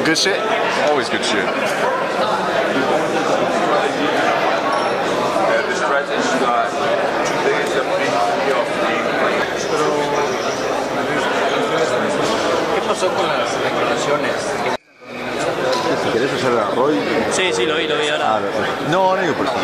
Good shit? Always good shit. The strategy today is a big deal of ¿Qué pasó con las declaraciones? Si querés hacer el Roy. Sí, lo vi ahora. No digo por eso.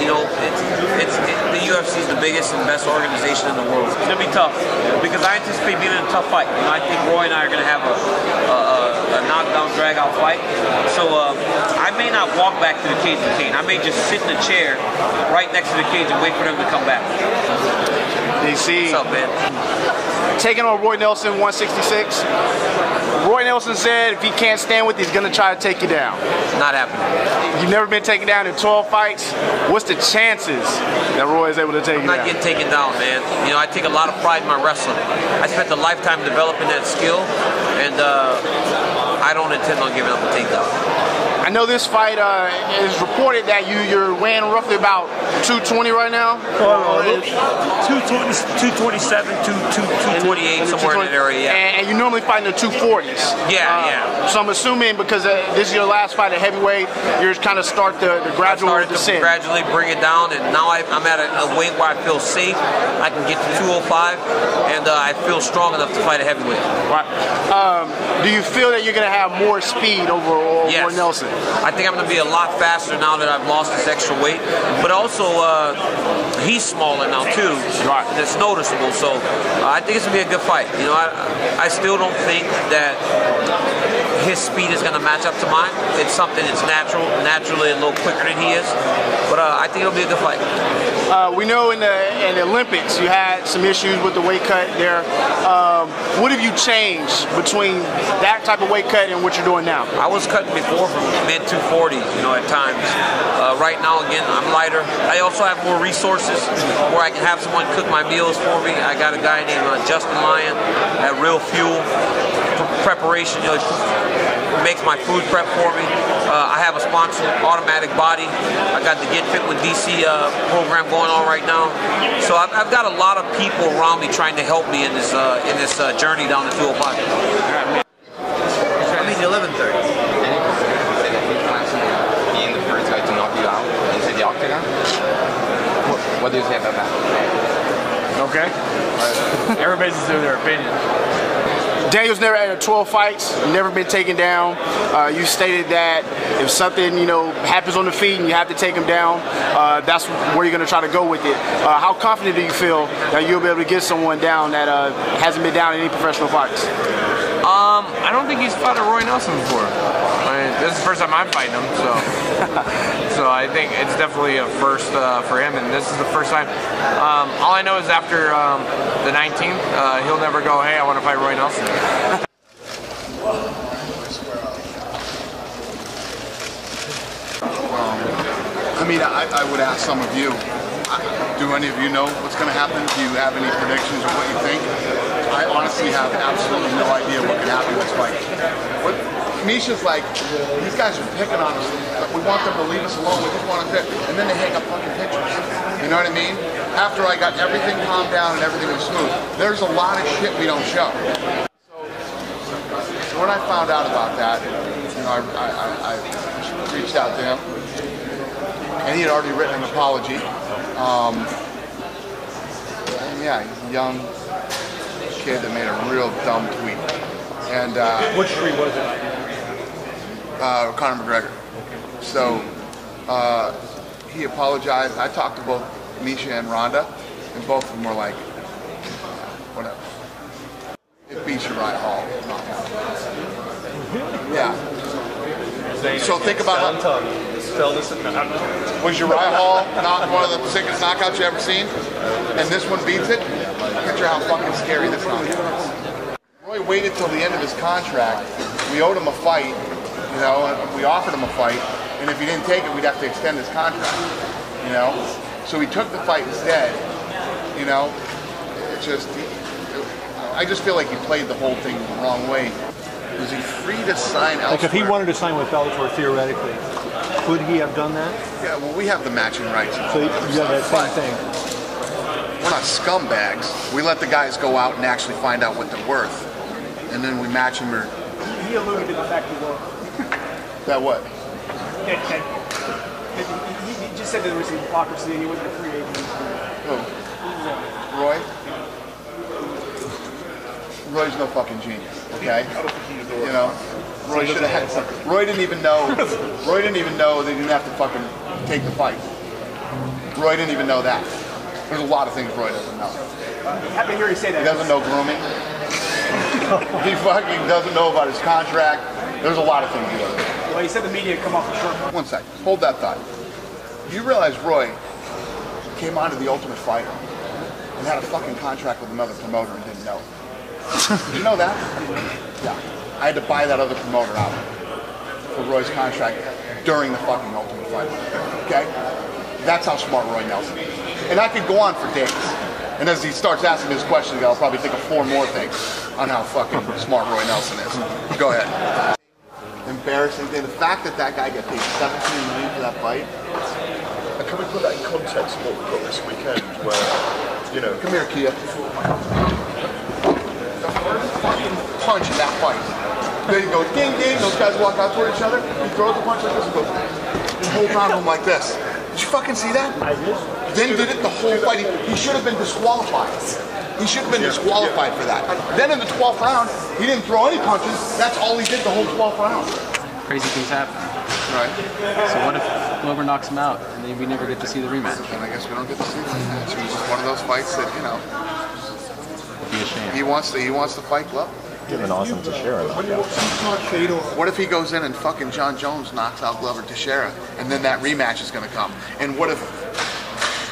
You know, the UFC is the biggest and best organization in the world. It's going to be tough because I anticipate being in a tough fight. You know, I think Roy and I are going to have a knockdown, drag-out fight. So I may not walk back to the cage with Kane. I may just sit in the chair right next to the cage and wait for them to come back. DC. What's up, man? Taking on Roy Nelson, 166. Roy Nelson said if he can't stand with you, he's going to try to take you down. Not happening. You've never been taken down in 12 fights. What's the chances that Roy is able to take you down? I'm not getting taken down, man. You know, I take a lot of pride in my wrestling. I spent a lifetime developing that skill, and I don't intend on giving up a takedown. I know this fight is reported that you're weighing roughly about 220 right now. 227, 228, somewhere in that area. Yeah. And you normally fight in the 240s. Yeah. So I'm assuming because this is your last fight at heavyweight, you're just kind of start the gradual descent. Gradually bring it down, and now I'm at a weight where I feel safe. I can get to 205, and I feel strong enough to fight a heavyweight. Right. Do you feel that you're going to have more speed over Nelson? I think I'm going to be a lot faster now that I've lost this extra weight. But also, he's smaller now too. Right. That's noticeable. So I think it's going to be a good fight. You know, I still don't think that his speed is going to match up to mine. It's something that's naturally a little quicker than he is. But I think it'll be a good fight. We know in the Olympics you had some issues with the weight cut there. What have you changed between that type of weight cut and what you're doing now? I was cutting before from mid 240s, you know, at times. Right now, again, I'm lighter. I also have more resources where I can have someone cook my meals for me. I got a guy named Justin Lyon at Real Fuel Preparation. You know, he makes my food prep for me. I have a sponsor, Automatic Body. I got the Get Fit with DC program going on right now. So I've got a lot of people around me trying to help me in this journey down to 205. I mean, 11:30. Being the first guy to knock you out into the octagon. What do you say about that? Okay. Everybody's just doing their opinion. Daniel's never had 12 fights, never been taken down. You stated that if something, happens on the feet and you have to take him down, that's where you're going to try to go with it. How confident do you feel that you'll be able to get someone down that hasn't been down in any professional fights? I don't think he's fought a Roy Nelson before. This is the first time I'm fighting him, so I think it's definitely a first for him, and this is the first time. All I know is after the 19th, he'll never go, hey, I want to fight Roy Nelson. I mean, I would ask some of you, do any of you know what's going to happen? Do you have any predictions of what you think? I honestly have absolutely no idea what can happen in this fight. Misha's like, these guys are picking on us. We want them to leave us alone. We just want to fit. And then they hang up fucking pictures. You know what I mean? After I got everything calmed down and everything was smooth, there's a lot of shit we don't show. So when I found out about that, I reached out to him, and he had already written an apology. And yeah, he's a young kid that made a real dumb tweet. And which tweet was it? Conor McGregor. So he apologized. I talked to both Misha and Ronda, and both of them were like, whatever. It beats Uriah Hall. Yeah. So think about was Uriah Hall not one of the sickest knockouts you ever seen? And this one beats it? Picture how fucking scary this knockout is. Roy waited till the end of his contract. We owed him a fight, and we offered him a fight, and if he didn't take it, we'd have to extend his contract, So he took the fight instead, I just feel like he played the whole thing the wrong way. Was he free to sign elsewhere? Like if he wanted to sign with Bellator, theoretically, could he have done that? Yeah, well, we have the matching rights. So you got that same thing. We're not scumbags. We let the guys go out and actually find out what they're worth, and then we match them or he alluded to the fact he won. That what? He just said there was hypocrisy and he wasn't a free agent. Who? Roy? Roy's no fucking genius, okay? You know? Roy should have had something. Roy didn't even know that he didn't have to fucking take the fight. Roy didn't even know that. There's a lot of things Roy doesn't know. Happy to hear you say that. He doesn't know grooming. He fucking doesn't know about his contract. There's a lot of things he doesn't know. Well, he said the media would come off the short. 1 second. Hold that thought. You realize Roy came onto the Ultimate Fighter and had a fucking contract with another promoter and didn't know it. Did you know that? Yeah. I had to buy that other promoter out for Roy's contract during the fucking Ultimate Fighter. Okay? That's how smart Roy Nelson is. And I could go on for days. And as he starts asking his questions, I'll probably think of 4 more things on how fucking smart Roy Nelson is. Go ahead. Embarrassing thing. The fact that that guy got paid $17 million for that fight. And can we put that in context of what we've got this weekend where, you know... Come here, Kia. Fucking punch in that fight. There you go, ding ding, those guys walk out toward each other, he throws a punch like this and goes, the whole round him like this. Did you fucking see that? I did. Then did it the whole fight. He should have been disqualified. He should have been disqualified for that. Then in the 12th round, he didn't throw any punches. That's all he did the whole 12th round. Crazy things happen. Right. So what if whoever knocks him out and then we never get to see the rematch? And I guess we don't get to see the rematch. It was just one of those fights that, you know, It'd be a shame. he wants to fight Glover. Given awesome Teixeira. What if he goes in and fucking John Jones knocks out Glover Teixeira, and then that rematch is going to come? And what if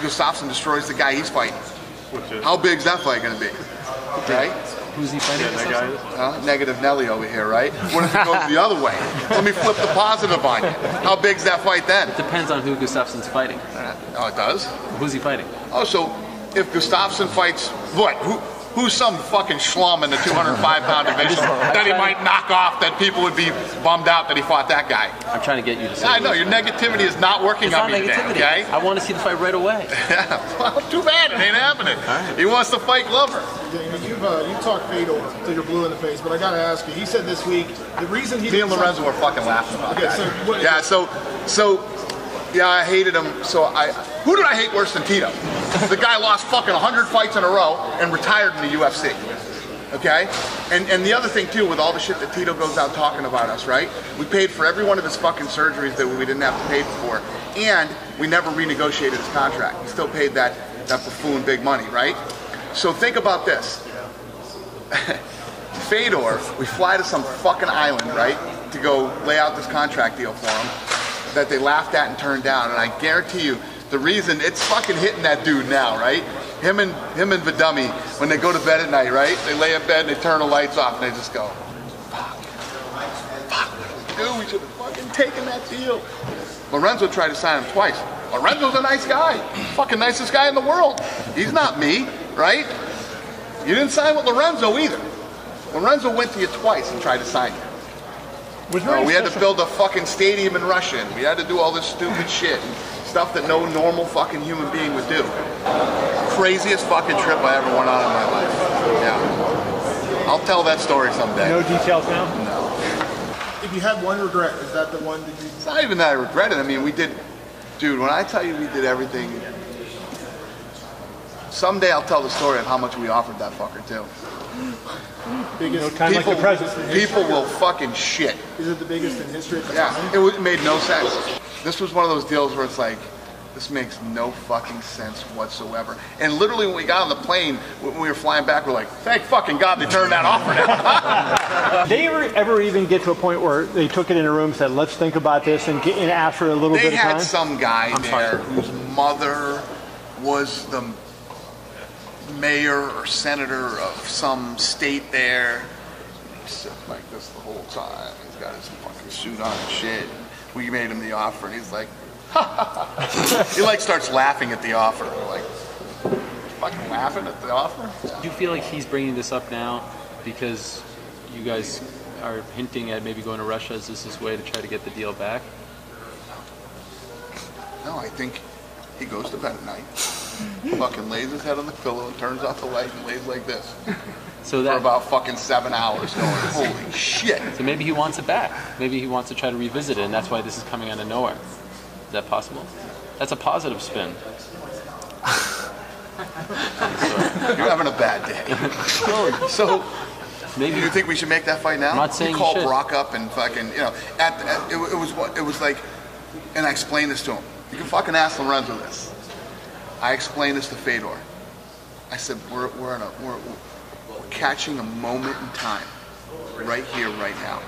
Gustafsson destroys the guy he's fighting? How big's that fight going to be? Right? Who's he fighting? Negative Nelly over here, right? What if it goes the other way? Let me flip the positive on you. How big's that fight then? It depends on who Gustafsson's fighting. Oh, it does? Who's he fighting? Oh, so if Gustafsson fights what? Who's some fucking schlum in the 205-pound division that he might knock off that people would be bummed out that he fought that guy? I'm trying to get you to say I know, your negativity is not working on me today, okay? I want to see the fight right away. Yeah, well, too bad, it ain't happening. Right. He wants to fight Glover. You talked Fedor till you're blue in the face, but I gotta ask you, he said this week, the reason he Me and Lorenzo were fucking laughing about that. So Yeah, I hated him. Who did I hate worse than Tito? The guy lost fucking 100 fights in a row and retired in the UFC. Okay? And the other thing too, with all the shit that Tito goes out talking about us, right? We paid for every one of his fucking surgeries that we didn't have to pay for, and we never renegotiated his contract. We still paid that buffoon big money, right? So think about this. Fedor, we fly to some fucking island, right? To go lay out this contract deal for him that they laughed at and turned down, and I guarantee you the reason it's fucking hitting that dude now, right? Him and Vidummy, when they go to bed at night, right? They lay in bed and they turn the lights off and they just go, fuck, dude, we should have fucking taken that deal. Lorenzo tried to sign him twice. Lorenzo's a nice guy, fucking nicest guy in the world. He's not me, right? You didn't sign with Lorenzo either. Lorenzo went to you twice and tried to sign you. We had to build a fucking stadium in Russia, and we had to do all this stupid shit and stuff that no normal fucking human being would do. Craziest fucking trip I ever went on in my life. Yeah. I'll tell that story someday. No details now? No. If you had one regret, is that the one that you... It's not even that I regret it. I mean, we did... Dude, when I tell you we did everything... Someday I'll tell the story of how much we offered that fucker, too. Biggest time like the present. People will fucking shit. Is it the biggest in history at the Yeah, time? it made no sense. This was one of those deals where it's like, this makes no fucking sense whatsoever. And literally when we got on the plane, when we were flying back, we're like, thank fucking God they turned that offer down. Did they ever even get to a point where they took it in a room and said, let's think about this and ask for a little bit of time? They had some guy there whose mother was the mayor or senator of some state there. He's sitting like this the whole time. He's got his fucking suit on and shit. We made him the offer and he's like, he like starts laughing at the offer. We're like, fucking laughing at the offer? Do you feel like he's bringing this up now because you guys are hinting at maybe going to Russia? Is this his way to try to get the deal back? No, I think he goes to bed at night, fucking lays his head on the pillow and turns off the light and lays like this. So for about fucking 7 hours going, holy shit. So maybe he wants it back. Maybe he wants to try to revisit it, and that's why this is coming out of nowhere. Is that possible? That's a positive spin. You're having a bad day. So maybe you think we should make that fight now? I'm not saying you call you should. Brock up and fucking, you know, it was like, and I explained this to him. You can fucking ask Lorenzo this. I explained this to Fedor. I said we're catching a moment in time, right here, right now,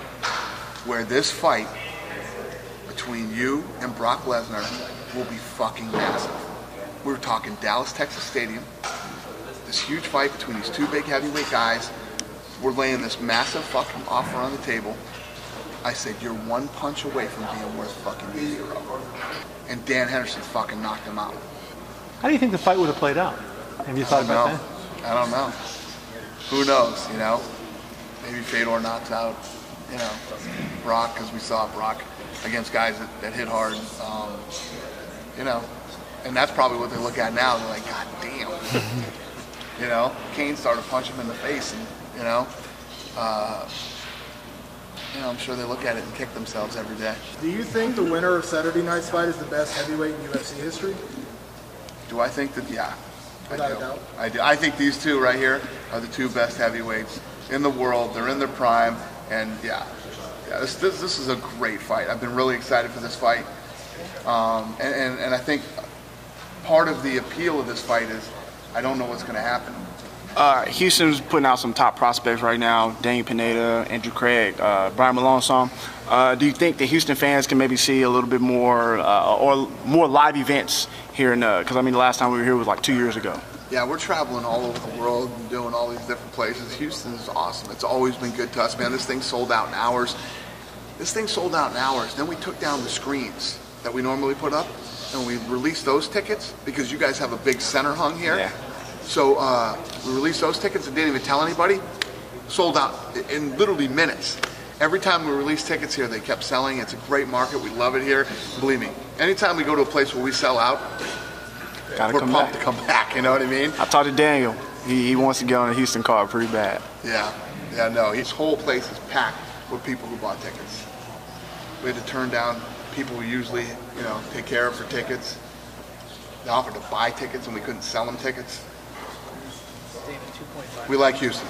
where this fight between you and Brock Lesnar will be fucking massive. We were talking Dallas, Texas Stadium. This huge fight between these two big heavyweight guys. We're laying this massive fucking offer on the table. I said, you're one punch away from being worth fucking 0. And Dan Henderson fucking knocked him out. How do you think the fight would have played out? Have you thought about that? I don't know. Who knows, you know? Maybe Fedor knocks out, you know, Brock, because we saw Brock against guys that hit hard, you know. And that's probably what they look at now. They're like, God damn. You know, Kane started punching him in the face, and, you know, I'm sure they look at it and kick themselves every day. Do you think the winner of Saturday night's fight is the best heavyweight in UFC history? Do I think that? Yeah. Without a doubt. I do. I think these two right here are the two best heavyweights in the world. They're in their prime, and yeah, this is a great fight. I've been really excited for this fight, and I think part of the appeal of this fight is I don't know what's going to happen. Houston's putting out some top prospects right now: Daniel Pineda, Andrew Craig, Brian Malone. Do you think the Houston fans can maybe see a little bit more or more live events here in? Because I mean, the last time we were here was like 2 years ago. Yeah, we're traveling all over the world and doing all these different places. Houston is awesome. It's always been good to us, man. This thing sold out in hours. Then we took down the screens that we normally put up, and we released those tickets because you guys have a big center hung here. Yeah. So we released those tickets and didn't even tell anybody. Sold out in literally minutes. Every time we release tickets here, they kept selling. It's a great market. We love it here. Believe me, anytime we go to a place where we sell out, we're pumped to come back. You know what I mean? I talked to Daniel. He wants to get on a Houston card pretty bad. Yeah, no. His whole place is packed with people who bought tickets. We had to turn down people who usually, you know, take care of for tickets. They offered to buy tickets and we couldn't sell them tickets. We like Houston.